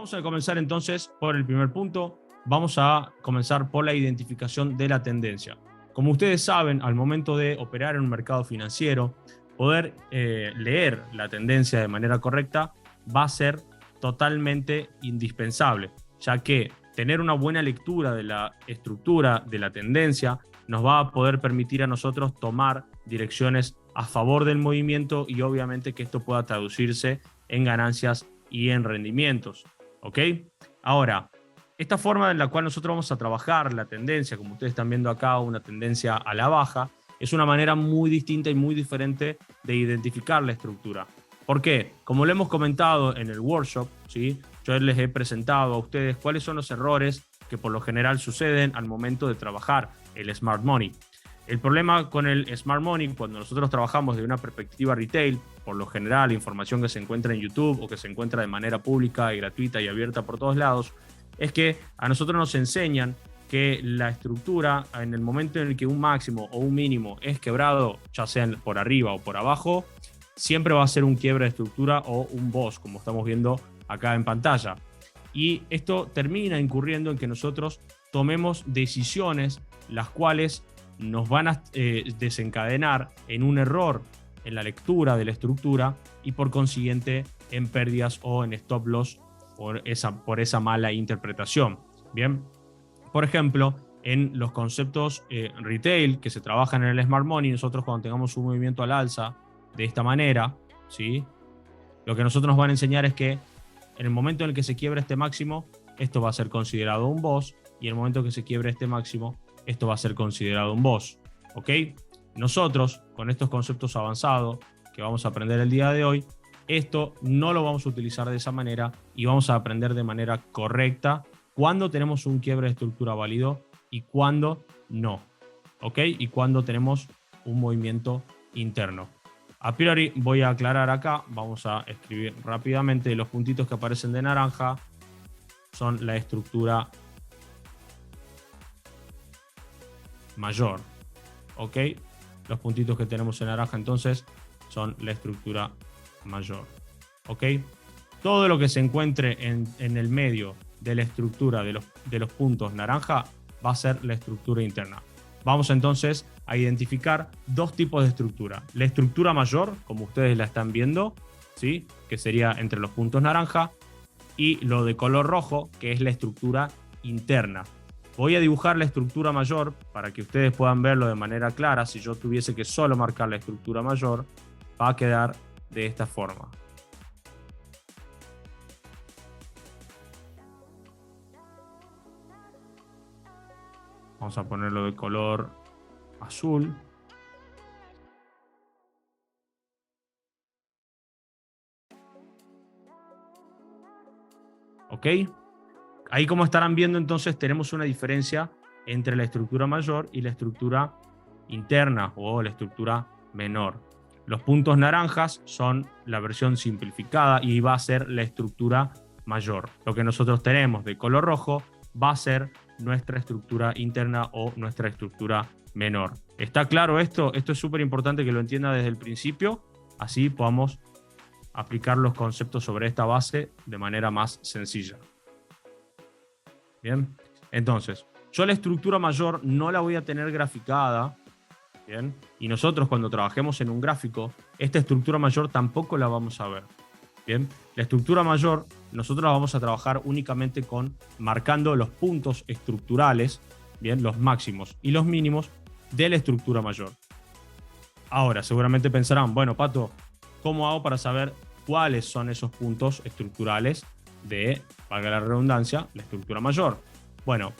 Vamos a comenzar entonces por el primer punto. Vamos a comenzar por la identificación de la tendencia. Como ustedes saben, al momento de operar en un mercado financiero, poder leer la tendencia de manera correcta va a ser totalmente indispensable, ya que tener una buena lectura de la estructura de la tendencia nos va a poder permitir a nosotros tomar direcciones a favor del movimiento y obviamente que esto pueda traducirse en ganancias y en rendimientos. ¿Ok? Ahora, esta forma en la cual nosotros vamos a trabajar la tendencia, como ustedes están viendo acá, una tendencia a la baja, es una manera muy distinta y muy diferente de identificar la estructura. ¿Por qué? Como lo hemos comentado en el workshop, ¿sí? Yo les he presentado a ustedes cuáles son los errores que por lo general suceden al momento de trabajar el Smart Money. El problema con el Smart Money, cuando nosotros trabajamos de una perspectiva retail, por lo general la información que se encuentra en YouTube o que se encuentra de manera pública y gratuita y abierta por todos lados, es que a nosotros nos enseñan que la estructura, en el momento en el que un máximo o un mínimo es quebrado, ya sea por arriba o por abajo, siempre va a ser un quiebre de estructura o un BOS, como estamos viendo acá en pantalla. Y esto termina incurriendo en que nosotros tomemos decisiones las cuales nos van a desencadenar en un error en la lectura de la estructura y por consiguiente en pérdidas o en stop loss por esa mala interpretación. Bien, por ejemplo, en los conceptos retail que se trabajan en el Smart Money, nosotros cuando tengamos un movimiento al alza de esta manera, ¿sí? Lo que nosotros nos van a enseñar es que en el momento en el que se quiebra este máximo, esto va a ser considerado un BOS, y en el momento que se quiebre este máximo, esto va a ser considerado un BOS. ¿Ok? Nosotros, con estos conceptos avanzados que vamos a aprender el día de hoy, esto no lo vamos a utilizar de esa manera y vamos a aprender de manera correcta cuándo tenemos un quiebre de estructura válido y cuándo no. ¿Ok? Y cuándo tenemos un movimiento interno. A priori voy a aclarar acá, vamos a escribir rápidamente, los puntitos que aparecen de naranja son la estructura mayor. ¿Ok? Los puntitos que tenemos en naranja entonces son la estructura mayor. ¿Ok? Todo lo que se encuentre en el medio de la estructura de los puntos naranja va a ser la estructura interna. Vamos entonces a identificar dos tipos de estructura. La estructura mayor, como ustedes la están viendo, ¿sí? Que sería entre los puntos naranja, y lo de color rojo, que es la estructura interna. Voy a dibujar la estructura mayor para que ustedes puedan verlo de manera clara. Si yo tuviese que solo marcar la estructura mayor, va a quedar de esta forma. Vamos a ponerlo de color azul. ¿Ok? Ahí, como estarán viendo, entonces tenemos una diferencia entre la estructura mayor y la estructura interna o la estructura menor. Los puntos naranjas son la versión simplificada y va a ser la estructura mayor. Lo que nosotros tenemos de color rojo va a ser nuestra estructura interna o nuestra estructura menor. ¿Está claro esto? Esto es súper importante que lo entienda desde el principio, así podamos aplicar los conceptos sobre esta base de manera más sencilla. Bien, entonces, yo la estructura mayor no la voy a tener graficada, bien, y nosotros cuando trabajemos en un gráfico, esta estructura mayor tampoco la vamos a ver. Bien, la estructura mayor nosotros la vamos a trabajar únicamente con marcando los puntos estructurales, bien, los máximos y los mínimos de la estructura mayor. Ahora, seguramente pensarán, bueno, Pato, ¿cómo hago para saber cuáles son esos puntos estructurales de, valga la redundancia, la estructura mayor? Bueno,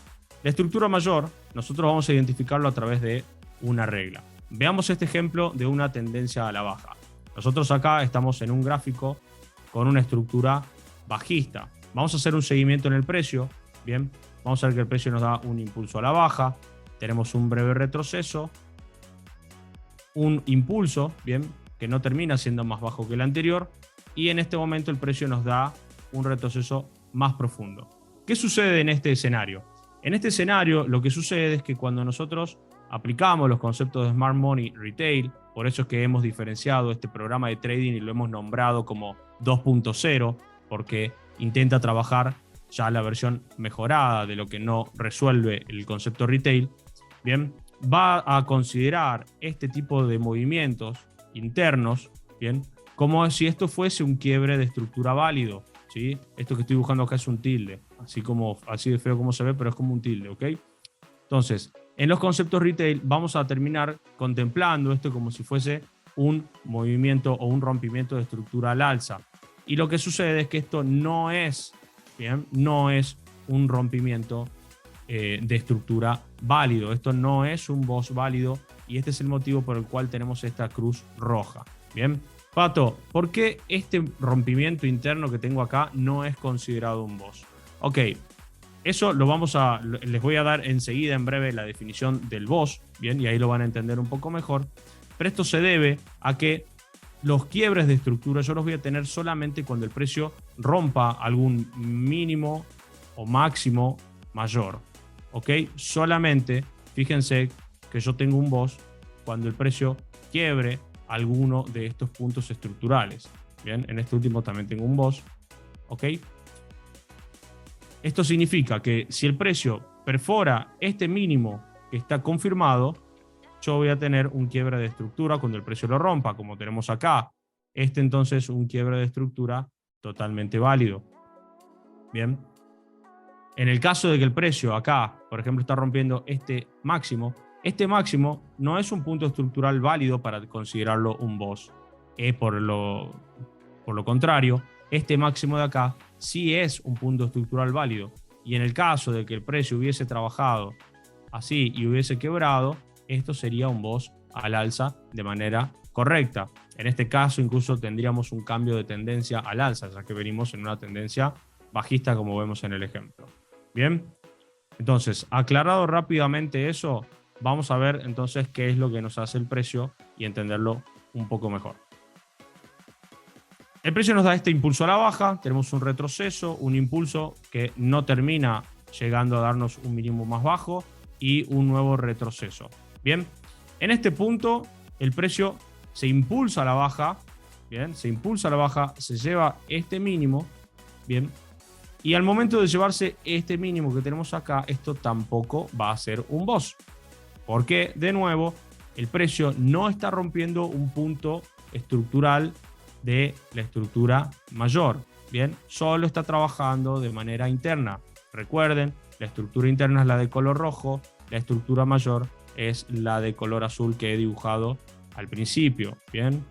la estructura mayor nosotros vamos a identificarlo a través de una regla. Veamos este ejemplo de una tendencia a la baja. Nosotros acá estamos en un gráfico con una estructura bajista. Vamos a hacer un seguimiento en el precio. Bien, vamos a ver que el precio nos da un impulso a la baja. Tenemos un breve retroceso. Un impulso, bien, que no termina siendo más bajo que el anterior. Y en este momento el precio nos da un retroceso más profundo. ¿Qué sucede en este escenario? En este escenario lo que sucede es que cuando nosotros aplicamos los conceptos de Smart Money Retail, por eso es que hemos diferenciado este programa de trading y lo hemos nombrado como 2.0, porque intenta trabajar ya la versión mejorada de lo que no resuelve el concepto retail, bien, va a considerar este tipo de movimientos internos, bien, como si esto fuese un quiebre de estructura válido, ¿sí? Esto que estoy dibujando acá es un tilde, así de feo como se ve, pero es como un tilde, ¿ok? Entonces, en los conceptos retail vamos a terminar contemplando esto como si fuese un movimiento o un rompimiento de estructura al alza. Y lo que sucede es que esto no es, ¿bien? No es un rompimiento de estructura válido. Esto no es un BOS válido y este es el motivo por el cual tenemos esta cruz roja. Bien, Pato, ¿por qué este rompimiento interno que tengo acá no es considerado un BOS? Ok, eso les voy a dar enseguida, en breve, la definición del BOS, bien, y ahí lo van a entender un poco mejor. Pero esto se debe a que los quiebres de estructura yo los voy a tener solamente cuando el precio rompa algún mínimo o máximo mayor. ¿Ok? Solamente, fíjense que yo tengo un BOS cuando el precio quiebre alguno de estos puntos estructurales. Bien, en este último también tengo un BOS. ¿Ok? Esto significa que si el precio perfora este mínimo que está confirmado, yo voy a tener un quiebre de estructura cuando el precio lo rompa, como tenemos acá. Este entonces es un quiebre de estructura totalmente válido. Bien. En el caso de que el precio acá, por ejemplo, está rompiendo este máximo no es un punto estructural válido para considerarlo un BOS. Por lo contrario, este máximo de acá sí es un punto estructural válido. Y en el caso de que el precio hubiese trabajado así y hubiese quebrado, esto sería un BOS al alza de manera correcta. En este caso incluso tendríamos un cambio de tendencia al alza, ya que venimos en una tendencia bajista como vemos en el ejemplo. Bien, entonces, aclarado rápidamente eso, vamos a ver entonces qué es lo que nos hace el precio y entenderlo un poco mejor. El precio nos da este impulso a la baja, tenemos un retroceso, un impulso que no termina llegando a darnos un mínimo más bajo y un nuevo retroceso. Bien, en este punto el precio se impulsa a la baja, bien, se impulsa a la baja, se lleva este mínimo, bien, y al momento de llevarse este mínimo que tenemos acá, esto tampoco va a ser un BOS, porque de nuevo el precio no está rompiendo un punto estructural de la estructura mayor, bien, solo está trabajando de manera interna. Recuerden, la estructura interna es la de color rojo, la estructura mayor es la de color azul que he dibujado al principio, bien.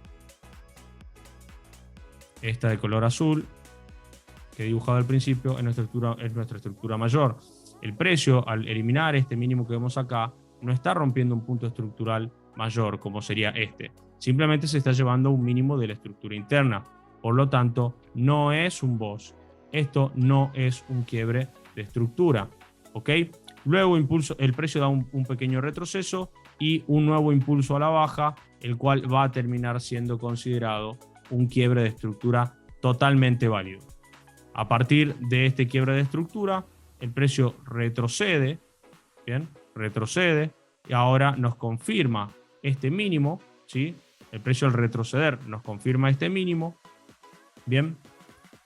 Esta de color azul que he dibujado al principio es nuestra estructura mayor. El precio, al eliminar este mínimo que vemos acá, no está rompiendo un punto estructural mayor como sería este. Simplemente se está llevando un mínimo de la estructura interna. Por lo tanto, no es un BOS. Esto no es un quiebre de estructura. ¿Ok? Luego el precio da un pequeño retroceso y un nuevo impulso a la baja, el cual va a terminar siendo considerado un quiebre de estructura totalmente válido. A partir de este quiebre de estructura, el precio retrocede, ¿bien? Retrocede y ahora nos confirma este mínimo, ¿sí? El precio al retroceder nos confirma este mínimo, ¿bien?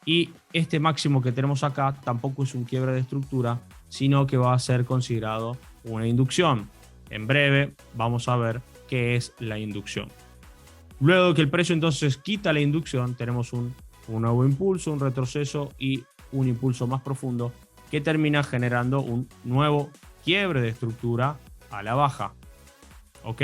Y este máximo que tenemos acá tampoco es un quiebre de estructura, sino que va a ser considerado una inducción. En breve vamos a ver qué es la inducción. Luego de que el precio entonces quita la inducción, tenemos un nuevo impulso, un retroceso y un impulso más profundo que termina generando un nuevo quiebre de estructura a la baja. ¿Ok?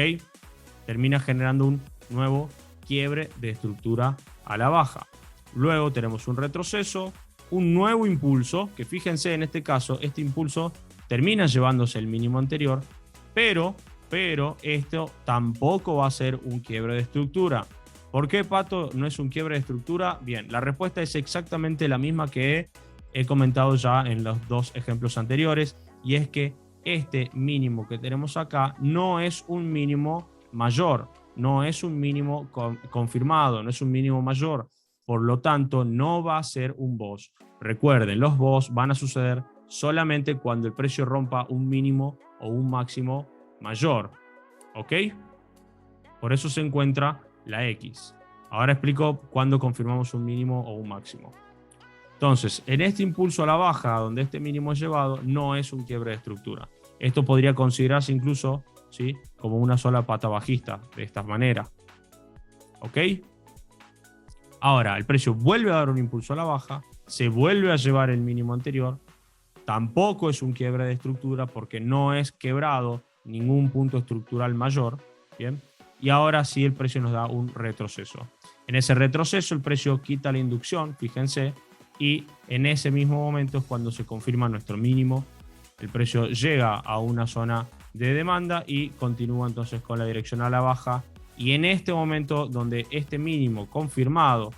Termina generando un nuevo quiebre de estructura a la baja. Luego tenemos un retroceso, un nuevo impulso, que fíjense en este caso, este impulso termina llevándose el mínimo anterior, pero esto tampoco va a ser un quiebre de estructura. ¿Por qué, Pato, no es un quiebre de estructura? Bien, la respuesta es exactamente la misma que he comentado ya en los dos ejemplos anteriores, y es que este mínimo que tenemos acá no es un mínimo mayor, no es un mínimo confirmado, no es un mínimo mayor, por lo tanto no va a ser un BOS. Recuerden, los BOS van a suceder solamente cuando el precio rompa un mínimo o un máximo mayor, ¿ok? Por eso se encuentra la X. Ahora explico cuándo confirmamos un mínimo o un máximo. Entonces, en este impulso a la baja, donde este mínimo es llevado, no es un quiebre de estructura. Esto podría considerarse incluso, ¿sí?, como una sola pata bajista, de esta manera. ¿Ok? Ahora, el precio vuelve a dar un impulso a la baja, se vuelve a llevar el mínimo anterior, tampoco es un quiebre de estructura porque no es quebrado ningún punto estructural mayor, ¿bien? Y ahora sí el precio nos da un retroceso. En ese retroceso el precio quita la inducción, fíjense, y en ese mismo momento es cuando se confirma nuestro mínimo. El precio llega a una zona de demanda y continúa entonces con la dirección a la baja. Y en este momento donde este mínimo confirmado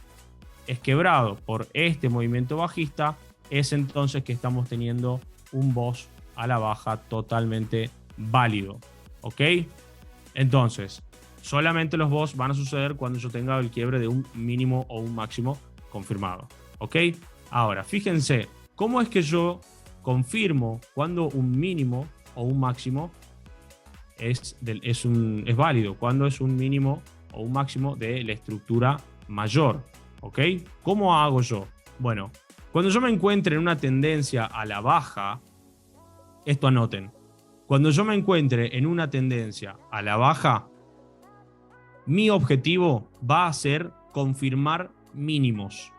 es quebrado por este movimiento bajista, es entonces que estamos teniendo un BOS a la baja totalmente válido. ¿Ok? Entonces, solamente los BOS van a suceder cuando yo tenga el quiebre de un mínimo o un máximo confirmado. ¿Ok? Ahora, fíjense, ¿cómo es que yo confirmo cuando un mínimo o un máximo es válido? Cuando es un mínimo o un máximo de la estructura mayor. ¿Ok? ¿Cómo hago yo? Bueno, cuando yo me encuentre en una tendencia a la baja, esto anoten, cuando yo me encuentre en una tendencia a la baja, mi objetivo va a ser confirmar mínimos.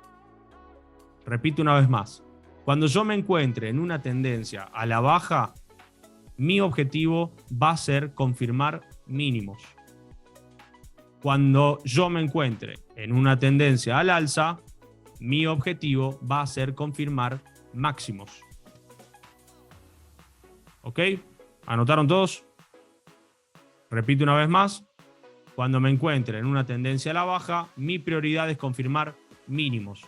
Repito una vez más, cuando yo me encuentre en una tendencia a la baja, mi objetivo va a ser confirmar mínimos. Cuando yo me encuentre en una tendencia al alza, mi objetivo va a ser confirmar máximos. ¿Ok? ¿Anotaron todos? Repito una vez más. Cuando me encuentre en una tendencia a la baja, mi prioridad es confirmar mínimos.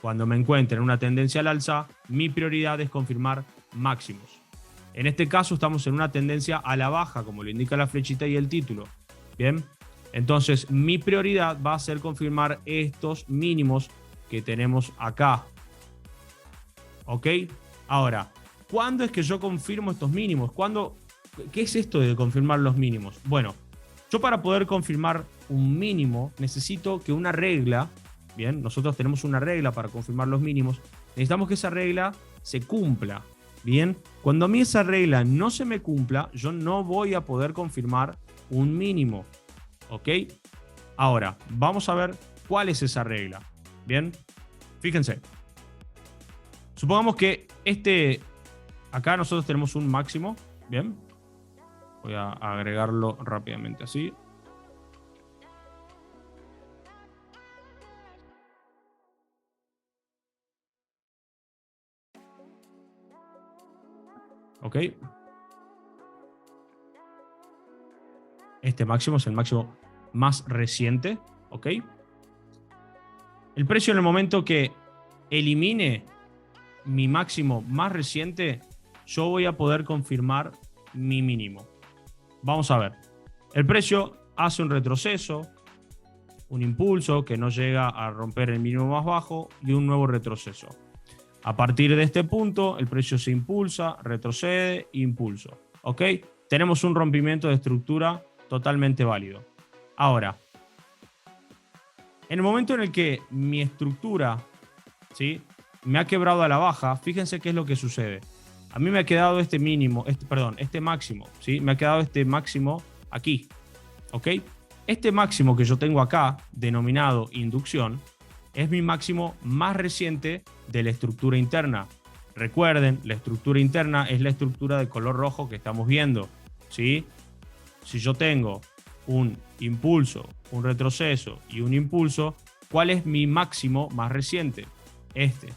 Cuando me encuentre en una tendencia al alza, mi prioridad es confirmar máximos. En este caso estamos en una tendencia a la baja, como lo indica la flechita y el título. Bien, entonces mi prioridad va a ser confirmar estos mínimos que tenemos acá. ¿Ok? Ahora, ¿cuándo es que yo confirmo estos mínimos? ¿Qué es esto de confirmar los mínimos? Bueno, yo para poder confirmar un mínimo necesito que una regla, bien, nosotros tenemos una regla para confirmar los mínimos, necesitamos que esa regla se cumpla. Bien, cuando a mí esa regla no se me cumpla, yo no voy a poder confirmar un mínimo. ¿Ok? Ahora, vamos a ver cuál es esa regla. Bien, fíjense. Supongamos que acá nosotros tenemos un máximo. Bien, voy a agregarlo rápidamente así. ¿Ok? Este máximo es el máximo más reciente. ¿Ok? El precio en el momento que elimine mi máximo más reciente, yo voy a poder confirmar mi mínimo. Vamos a ver. El precio hace un retroceso, un impulso que no llega a romper el mínimo más bajo y un nuevo retroceso. A partir de este punto, el precio se impulsa, retrocede, impulso. ¿Ok? Tenemos un rompimiento de estructura totalmente válido. Ahora, en el momento en el que mi estructura, ¿sí?, me ha quebrado a la baja, fíjense qué es lo que sucede. A mí me ha quedado este máximo, ¿sí? Me ha quedado este máximo aquí. ¿Ok? Este máximo que yo tengo acá, denominado inducción, es mi máximo más reciente de la estructura interna. Recuerden, la estructura interna es la estructura de color rojo que estamos viendo, ¿sí? Si yo tengo un impulso, un retroceso y un impulso, ¿cuál es mi máximo más reciente? Este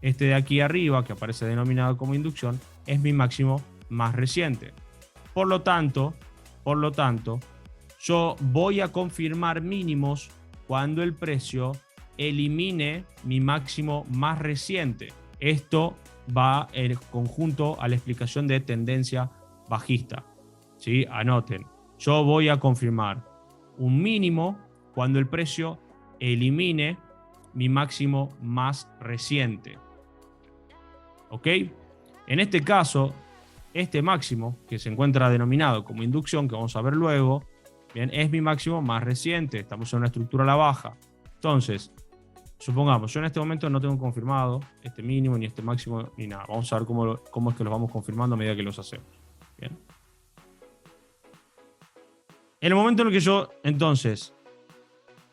de aquí arriba, que aparece denominado como inducción, es mi máximo más reciente. Por lo tanto, yo voy a confirmar mínimos cuando el precio elimine mi máximo más reciente. Esto va en conjunto a la explicación de tendencia bajista. ¿Sí? Anoten. Yo voy a confirmar un mínimo cuando el precio elimine mi máximo más reciente. ¿Ok? En este caso, este máximo, que se encuentra denominado como inducción, que vamos a ver luego, bien, es mi máximo más reciente. Estamos en una estructura a la baja. Entonces, supongamos, yo en este momento no tengo confirmado este mínimo, ni este máximo, ni nada. Vamos a ver cómo es que los vamos confirmando a medida que los hacemos. Bien. En el momento en el que yo, entonces,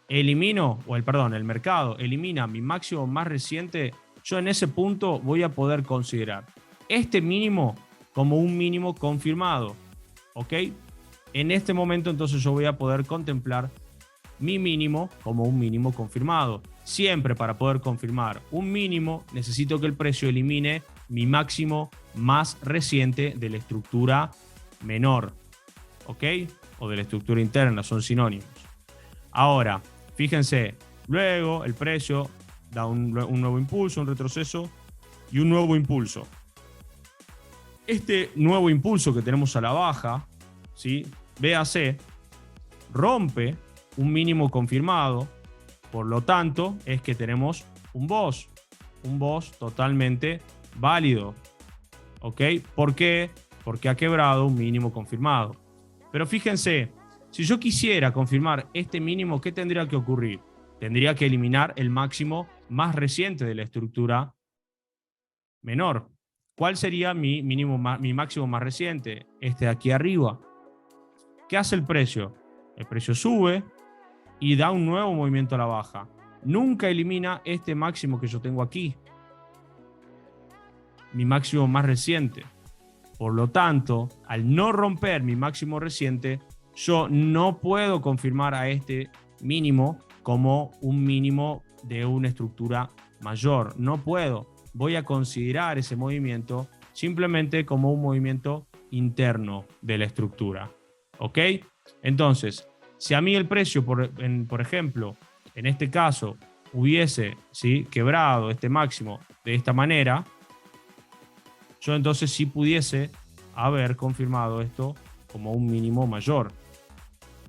el mercado elimina mi máximo más reciente, yo en ese punto voy a poder considerar este mínimo como un mínimo confirmado. ¿Ok? En este momento, entonces, yo voy a poder contemplar mi mínimo como un mínimo confirmado. Siempre para poder confirmar un mínimo, necesito que el precio elimine mi máximo más reciente de la estructura menor. ¿Ok? O de la estructura interna, son sinónimos. Ahora, fíjense, luego el precio da un nuevo impulso, un retroceso y un nuevo impulso. Este nuevo impulso que tenemos a la baja, ¿sí? BAC, rompe un mínimo confirmado, por lo tanto es que tenemos un BOS totalmente válido. ¿Ok? ¿Por qué? Porque ha quebrado un mínimo confirmado. Pero fíjense, si yo quisiera confirmar este mínimo, ¿qué tendría que ocurrir? Tendría que eliminar el máximo más reciente de la estructura menor. ¿Cuál sería mi máximo más reciente? Este de aquí arriba. ¿Qué hace el precio? El precio sube y da un nuevo movimiento a la baja. Nunca elimina este máximo que yo tengo aquí, mi máximo más reciente. Por lo tanto, al no romper mi máximo reciente, yo no puedo confirmar a este mínimo como un mínimo de una estructura mayor. No puedo. Voy a considerar ese movimiento simplemente como un movimiento interno de la estructura. ¿Ok? Entonces, si a mí el precio, por ejemplo, en este caso, hubiese, ¿sí?, quebrado este máximo de esta manera, yo entonces sí pudiese haber confirmado esto como un mínimo mayor.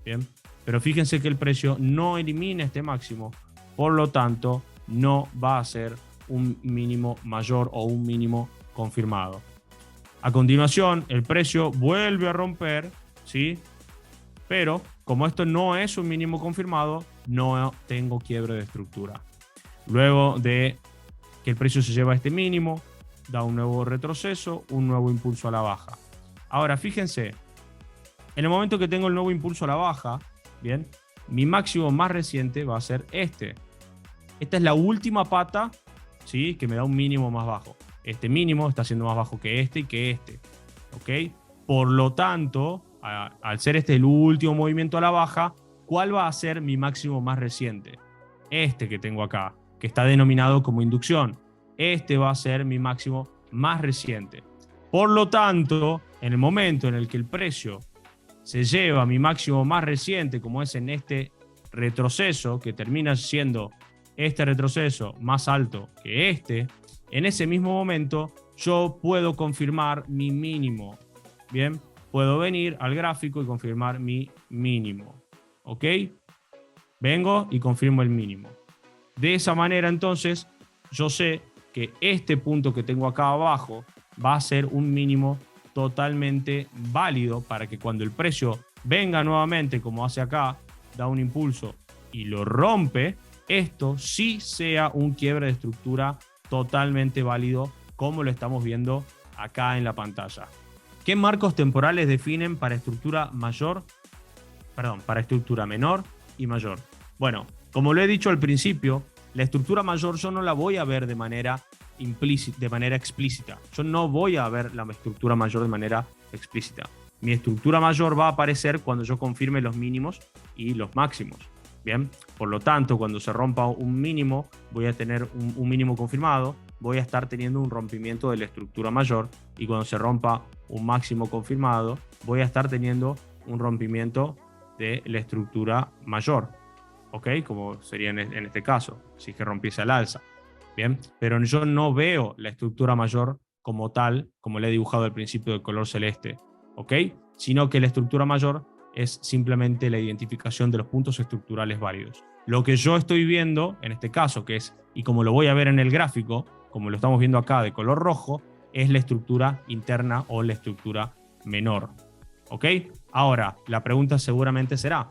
Bien, pero fíjense que el precio no elimina este máximo, por lo tanto no va a ser un mínimo mayor o un mínimo confirmado. A continuación, el precio vuelve a romper, ¿sí? Pero como esto no es un mínimo confirmado, no tengo quiebre de estructura. Luego de que el precio se lleva a este mínimo, da un nuevo retroceso, un nuevo impulso a la baja. Ahora, fíjense, en el momento que tengo el nuevo impulso a la baja, bien, mi máximo más reciente va a ser este. Esta es la última pata, ¿sí?, que me da un mínimo más bajo. Este mínimo está siendo más bajo que este y que este. ¿Ok? Por lo tanto, al ser este el último movimiento a la baja, ¿cuál va a ser mi máximo más reciente? Este que tengo acá, que está denominado como inducción. Este va a ser mi máximo más reciente. Por lo tanto, en el momento en el que el precio se lleva mi máximo más reciente, como es en este retroceso, que termina siendo este retroceso más alto que este, en ese mismo momento yo puedo confirmar mi mínimo. Bien, puedo venir al gráfico y confirmar mi mínimo. ¿Ok? Vengo y confirmo el mínimo. De esa manera, entonces, yo sé que este punto que tengo acá abajo va a ser un mínimo totalmente válido para que cuando el precio venga nuevamente, como hace acá, da un impulso y lo rompe, esto sí sea un quiebre de estructura totalmente válido, como lo estamos viendo acá en la pantalla. ¿Qué marcos temporales definen para estructura mayor? Para estructura menor y mayor. Bueno, como lo he dicho al principio, la estructura mayor yo no la voy a ver de manera implícita, de manera explícita. Yo no voy a ver la estructura mayor de manera explícita. Mi estructura mayor va a aparecer cuando yo confirme los mínimos y los máximos. Bien, por lo tanto, cuando se rompa un mínimo, voy a tener un mínimo confirmado, voy a estar teniendo un rompimiento de la estructura mayor, y cuando se rompa un máximo confirmado, voy a estar teniendo un rompimiento de la estructura mayor. ¿Ok? Como sería en este caso, si es que rompiese al alza. Bien, pero yo no veo la estructura mayor como tal, como le he dibujado al principio de color celeste. ¿Ok? Sino que la estructura mayor es simplemente la identificación de los puntos estructurales válidos. Lo que yo estoy viendo, en este caso, que es, y como lo voy a ver en el gráfico, como lo estamos viendo acá de color rojo, es la estructura interna o la estructura menor. ¿Ok? Ahora, la pregunta seguramente será,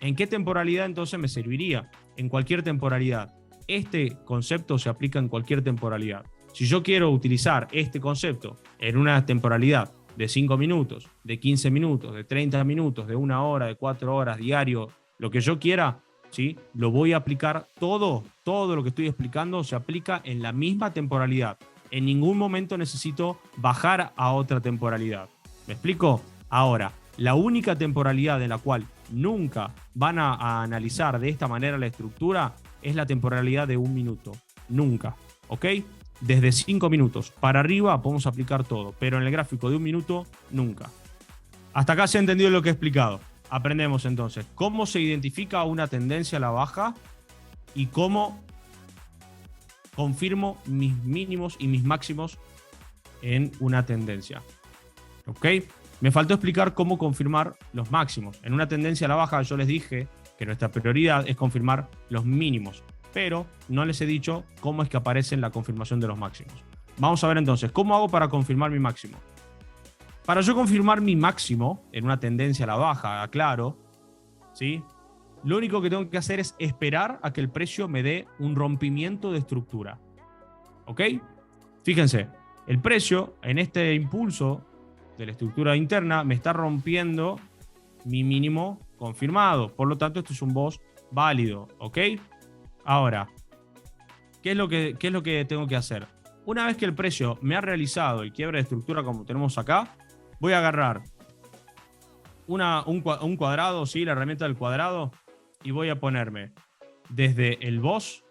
¿en qué temporalidad entonces me serviría? En cualquier temporalidad. este concepto se aplica en cualquier temporalidad. Si yo quiero utilizar este concepto en una temporalidad de 5 minutos, de 15 minutos, de 30 minutos, de 1 hora, de 4 horas, diario, lo que yo quiera, ¿sí? Lo voy a aplicar todo lo que estoy explicando se aplica en la misma temporalidad. En ningún momento necesito bajar a otra temporalidad. ¿Me explico? Ahora, la única temporalidad en la cual nunca van a analizar de esta manera la estructura es la temporalidad de 1 minuto. Nunca. ¿Ok? Desde 5 minutos para arriba podemos aplicar todo, pero en el gráfico de 1 minuto, nunca. Hasta acá se ha entendido lo que he explicado. Aprendemos entonces cómo se identifica una tendencia a la baja y cómo confirmo mis mínimos y mis máximos en una tendencia. ¿Ok? Me faltó explicar cómo confirmar los máximos. En una tendencia a la baja yo les dije que nuestra prioridad es confirmar los mínimos, pero no les he dicho cómo es que aparece en la confirmación de los máximos. Vamos a ver entonces, ¿cómo hago para confirmar mi máximo? Para yo confirmar mi máximo en una tendencia a la baja, aclaro, ¿sí? Lo único que tengo que hacer es esperar a que el precio me dé un rompimiento de estructura. ¿Ok? Fíjense, el precio en este impulso de la estructura interna me está rompiendo mi mínimo confirmado. Por lo tanto, esto es un BOS válido. ¿Ok? Ahora, ¿qué es lo que tengo que hacer? Una vez que el precio me ha realizado el quiebre de estructura como tenemos acá, voy a agarrar un cuadrado, ¿sí? La herramienta del cuadrado, y voy a ponerme desde el BOS,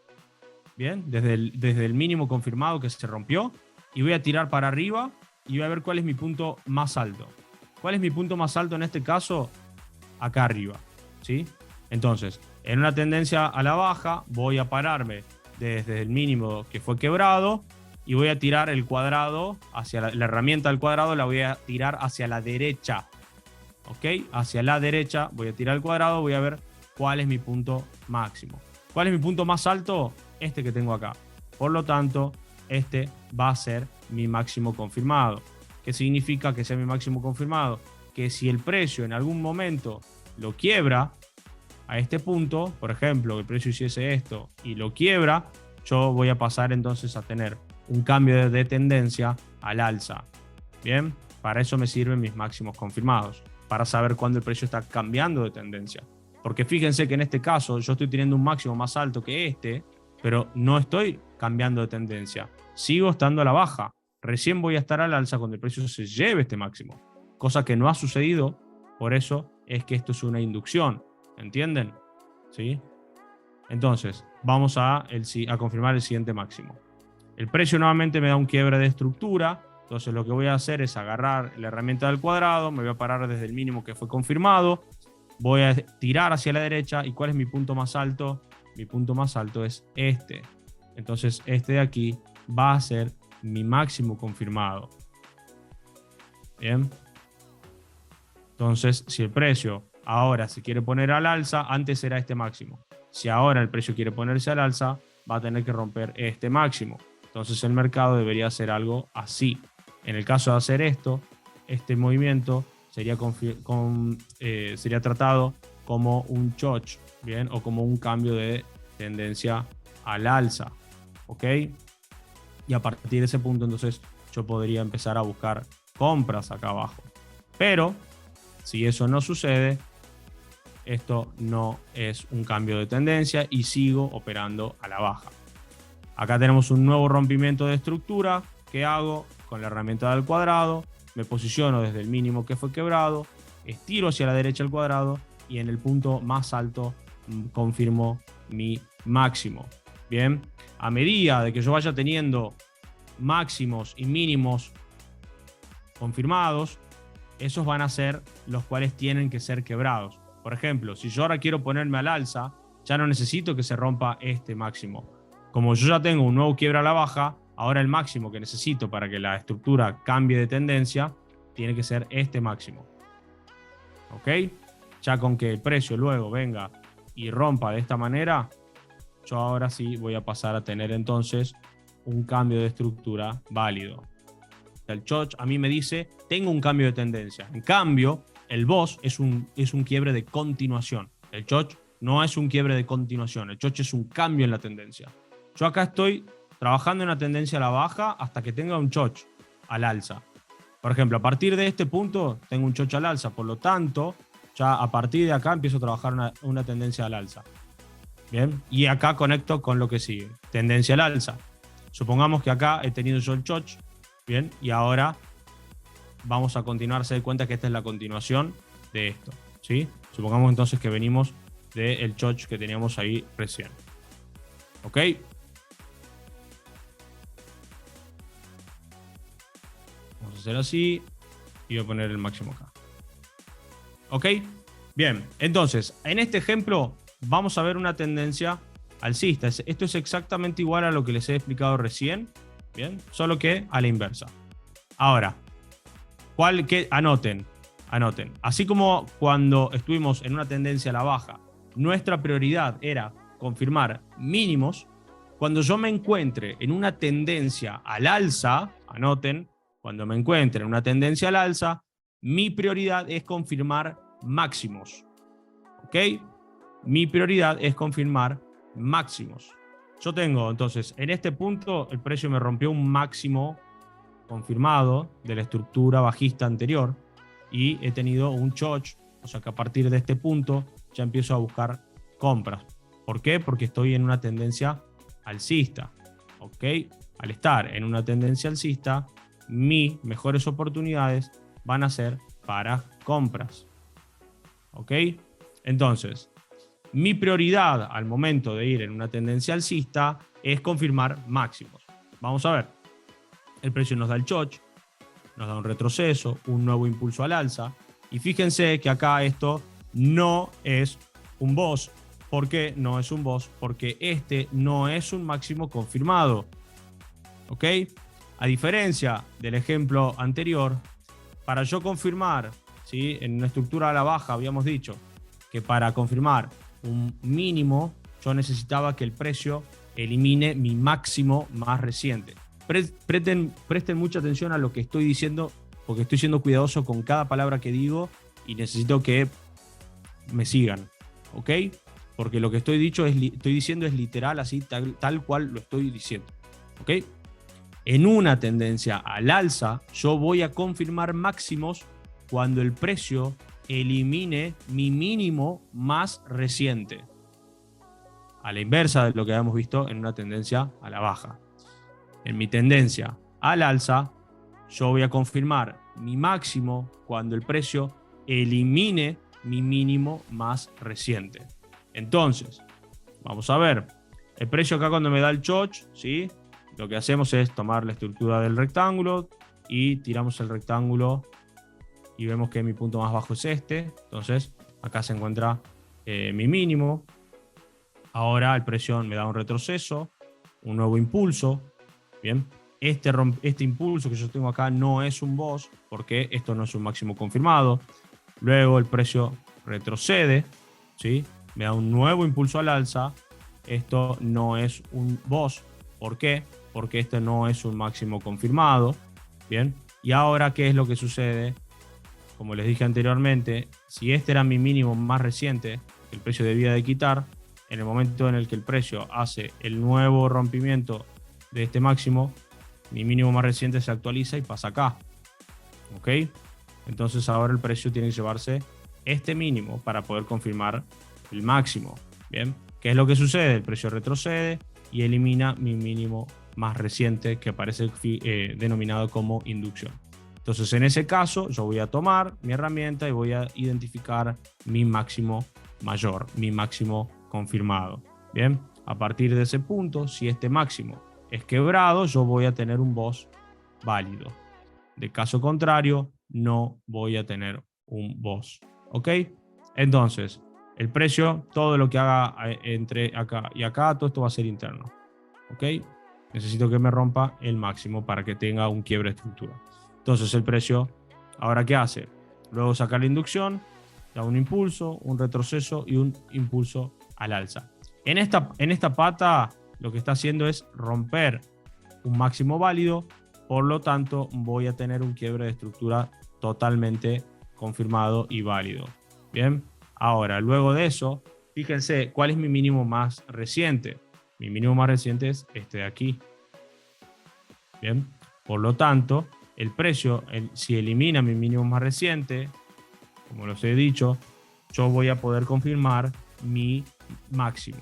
¿bien? Desde el mínimo confirmado que se rompió, y voy a tirar para arriba y voy a ver cuál es mi punto más alto. ¿Cuál es mi punto más alto en este caso? Acá arriba, ¿sí? Entonces, en una tendencia a la baja, voy a pararme desde el mínimo que fue quebrado y voy a tirar el cuadrado hacia la herramienta del cuadrado, la voy a tirar hacia la derecha. ¿Ok? Hacia la derecha voy a tirar el cuadrado, voy a ver cuál es mi punto máximo. ¿Cuál es mi punto más alto? Este que tengo acá. Por lo tanto, este va a ser mi máximo confirmado. ¿Qué significa que sea mi máximo confirmado? Que si el precio en algún momento lo quiebra a este punto, por ejemplo, el precio hiciese esto y lo quiebra, yo voy a pasar entonces a tener un cambio de tendencia al alza. Bien, para eso me sirven mis máximos confirmados, para saber cuándo el precio está cambiando de tendencia. Porque fíjense que en este caso yo estoy teniendo un máximo más alto que este, pero no estoy cambiando de tendencia. Sigo estando a la baja. Recién voy a estar al alza cuando el precio se lleve este máximo. Cosa que no ha sucedido, por eso es que esto es una inducción. ¿Entienden? ¿Sí? Entonces, vamos a confirmar el siguiente máximo. El precio nuevamente me da un quiebre de estructura. Entonces lo que voy a hacer es agarrar la herramienta del cuadrado, me voy a parar desde el mínimo que fue confirmado, voy a tirar hacia la derecha. ¿Y cuál es mi punto más alto? Mi punto más alto es este. Entonces este de aquí va a ser mi máximo confirmado. Bien. Entonces, si el precio ahora se quiere poner al alza, antes era este máximo. Si ahora el precio quiere ponerse al alza, va a tener que romper este máximo. Entonces el mercado debería hacer algo así. En el caso de hacer esto, este movimiento sería tratado como un choch, ¿bien? O como un cambio de tendencia al alza, ¿ok? Y a partir de ese punto, entonces, yo podría empezar a buscar compras acá abajo. Pero, si eso no sucede, esto no es un cambio de tendencia y sigo operando a la baja. Acá tenemos un nuevo rompimiento de estructura. ¿Qué hago? Con la herramienta del cuadrado, me posiciono desde el mínimo que fue quebrado, estiro hacia la derecha el cuadrado y en el punto más alto confirmo mi máximo. Bien, a medida de que yo vaya teniendo máximos y mínimos confirmados, esos van a ser los cuales tienen que ser quebrados. Por ejemplo, si yo ahora quiero ponerme al alza, ya no necesito que se rompa este máximo. Como yo ya tengo un nuevo quiebre a la baja, ahora el máximo que necesito para que la estructura cambie de tendencia tiene que ser este máximo. ¿Ok? Ya con que el precio luego venga y rompa de esta manera, yo ahora sí voy a pasar a tener entonces un cambio de estructura válido. El choch a mí me dice, tengo un cambio de tendencia. En cambio, el BOS es un quiebre de continuación. El choch no es un quiebre de continuación. El choch es un cambio en la tendencia. Yo acá estoy trabajando en una tendencia a la baja hasta que tenga un choch al alza. Por ejemplo, a partir de este punto tengo un choch al alza, por lo tanto, ya a partir de acá empiezo a trabajar una tendencia al alza. Bien, y acá conecto con lo que sigue, tendencia al alza. Supongamos que acá he tenido yo el choch, bien, y ahora vamos a continuar, se da cuenta que esta es la continuación de esto, ¿sí? Supongamos entonces que venimos del choch que teníamos ahí recién. ¿Ok? Vamos a hacer así y voy a poner el máximo acá. ¿Ok? Bien, entonces, en este ejemplo vamos a ver una tendencia alcista. Esto es exactamente igual a lo que les he explicado recién, bien, solo que a la inversa. Ahora, anoten. Así como cuando estuvimos en una tendencia a la baja, nuestra prioridad era confirmar mínimos. Cuando yo me encuentre en una tendencia al alza, anoten, cuando me encuentre en una tendencia al alza, mi prioridad es confirmar máximos. ¿Ok? Mi prioridad es confirmar máximos. Yo tengo, entonces, en este punto el precio me rompió un máximo confirmado de la estructura bajista anterior y he tenido un choch, o sea que a partir de este punto ya empiezo a buscar compras. ¿Por qué? Porque estoy en una tendencia alcista. ¿Ok? Al estar en una tendencia alcista, mis mejores oportunidades van a ser para compras. ¿Ok? Entonces, mi prioridad al momento de ir en una tendencia alcista es confirmar máximos. Vamos a ver. El precio nos da el choch, nos da un retroceso, un nuevo impulso al alza. Y fíjense que acá esto no es un boss. ¿Por qué no es un boss? Porque este no es un máximo confirmado. ¿Ok? A diferencia del ejemplo anterior, para yo confirmar, ¿sí? En una estructura a la baja habíamos dicho que para confirmar un mínimo yo necesitaba que el precio elimine mi máximo más reciente. Presten mucha atención a lo que estoy diciendo, porque estoy siendo cuidadoso con cada palabra que digo y necesito que me sigan, ¿ok? Porque lo que estoy diciendo es literal, así tal cual lo estoy diciendo, ¿ok? En una tendencia al alza, yo voy a confirmar máximos cuando el precio elimine mi mínimo más reciente. A la inversa de lo que habíamos visto en una tendencia a la baja. En mi tendencia al alza, yo voy a confirmar mi máximo cuando el precio elimine mi mínimo más reciente. Entonces, vamos a ver. El precio acá cuando me da el choch, ¿sí? Lo que hacemos es tomar la estructura del rectángulo y tiramos el rectángulo y vemos que mi punto más bajo es este. Entonces, acá se encuentra mi mínimo. Ahora el precio me da un retroceso, un nuevo impulso. Bien, este impulso que yo tengo acá no es un boss porque esto no es un máximo confirmado. Luego el precio retrocede, ¿sí? Me da un nuevo impulso al alza. Esto no es un boss. ¿Por qué? Porque este no es un máximo confirmado. Bien, y ahora, ¿qué es lo que sucede? Como les dije anteriormente, si este era mi mínimo más reciente, el precio debía de quitar. En el momento en el que el precio hace el nuevo rompimiento de este máximo, mi mínimo más reciente se actualiza y pasa acá. ¿Ok? Entonces ahora el precio tiene que llevarse este mínimo para poder confirmar el máximo. ¿Bien? ¿Qué es lo que sucede? El precio retrocede y elimina mi mínimo más reciente, que aparece denominado como inducción. Entonces en ese caso yo voy a tomar mi herramienta y voy a identificar mi máximo mayor, mi máximo confirmado. Bien, a partir de ese punto, si este máximo es quebrado, yo voy a tener un boss válido. De caso contrario, no voy a tener un boss. ¿Ok? Entonces, el precio, todo lo que haga entre acá y acá, todo esto va a ser interno. ¿Ok? Necesito que me rompa el máximo para que tenga un quiebre de estructura. Entonces, el precio, ¿ahora qué hace? Luego saca la inducción, da un impulso, un retroceso y un impulso al alza. En esta pata, lo que está haciendo es romper un máximo válido, por lo tanto voy a tener un quiebre de estructura totalmente confirmado y válido. Bien, ahora luego de eso, fíjense cuál es mi mínimo más reciente. Mi mínimo más reciente es este de aquí. Bien, por lo tanto, el precio, si elimina mi mínimo más reciente, como los he dicho, yo voy a poder confirmar mi máximo.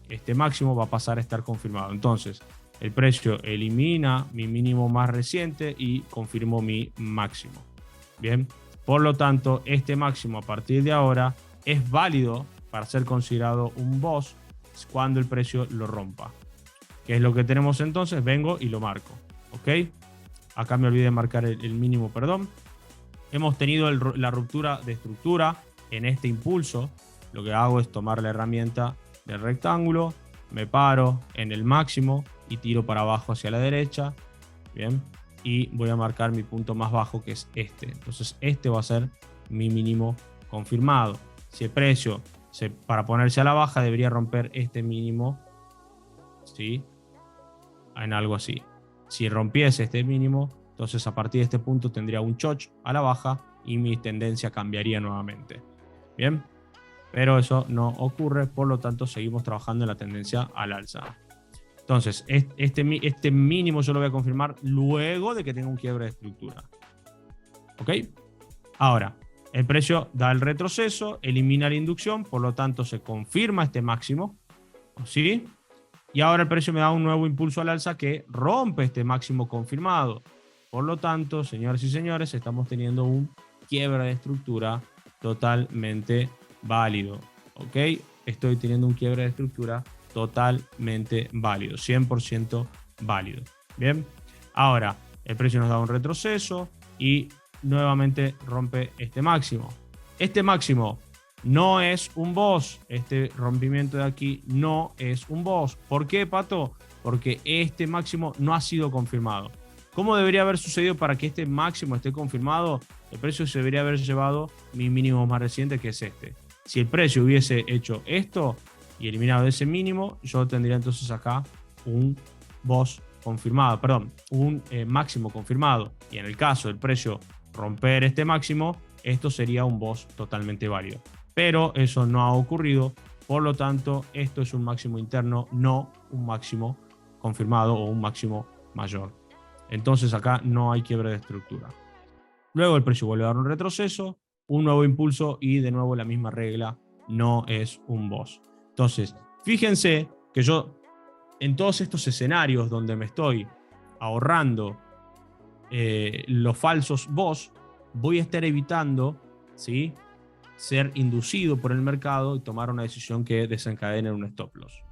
Este máximo va a pasar a estar confirmado. Entonces, el precio elimina mi mínimo más reciente y confirmo mi máximo. Bien, por lo tanto, este máximo a partir de ahora es válido para ser considerado un BOS cuando el precio lo rompa. ¿Qué es lo que tenemos entonces? Vengo y lo marco. ¿Ok? Acá me olvidé de marcar el mínimo, perdón. Hemos tenido la ruptura de estructura en este impulso. Lo que hago es tomar la herramienta del rectángulo, me paro en el máximo y tiro para abajo hacia la derecha. Bien, y voy a marcar mi punto más bajo, que es este. Entonces este va a ser mi mínimo confirmado. Si el precio, para ponerse a la baja, debería romper este mínimo, ¿sí? En algo así. Si rompiese este mínimo, entonces a partir de este punto tendría un choch a la baja y mi tendencia cambiaría nuevamente. Bien, pero eso no ocurre, por lo tanto seguimos trabajando en la tendencia al alza. Entonces, este mínimo yo lo voy a confirmar luego de que tenga un quiebre de estructura. ¿Ok? Ahora, el precio da el retroceso, elimina la inducción, por lo tanto se confirma este máximo. ¿Sí? Y ahora el precio me da un nuevo impulso al alza que rompe este máximo confirmado. Por lo tanto, señores y señores, estamos teniendo un quiebre de estructura totalmente válido. ¿Ok? Estoy teniendo un quiebre de estructura totalmente válido, 100% válido. Bien, ahora el precio nos da un retroceso y nuevamente rompe este máximo. Este máximo no es un BOS, este rompimiento de aquí no es un BOS. ¿Por qué, Pato? Porque este máximo no ha sido confirmado. ¿Cómo debería haber sucedido para que este máximo esté confirmado? El precio se debería haber llevado mi mínimo más reciente, que es este. Si el precio hubiese hecho esto y eliminado ese mínimo, yo tendría entonces acá un BOS confirmado, perdón, un máximo confirmado. Y en el caso del precio romper este máximo, esto sería un BOS totalmente válido. Pero eso no ha ocurrido, por lo tanto, esto es un máximo interno, no un máximo confirmado o un máximo mayor. Entonces acá no hay quiebre de estructura. Luego el precio vuelve a dar un retroceso, un nuevo impulso y de nuevo la misma regla, no es un BOS. Entonces, fíjense que yo en todos estos escenarios donde me estoy ahorrando los falsos BOS, voy a estar evitando, ¿sí?, ser inducido por el mercado y tomar una decisión que desencadene un stop loss.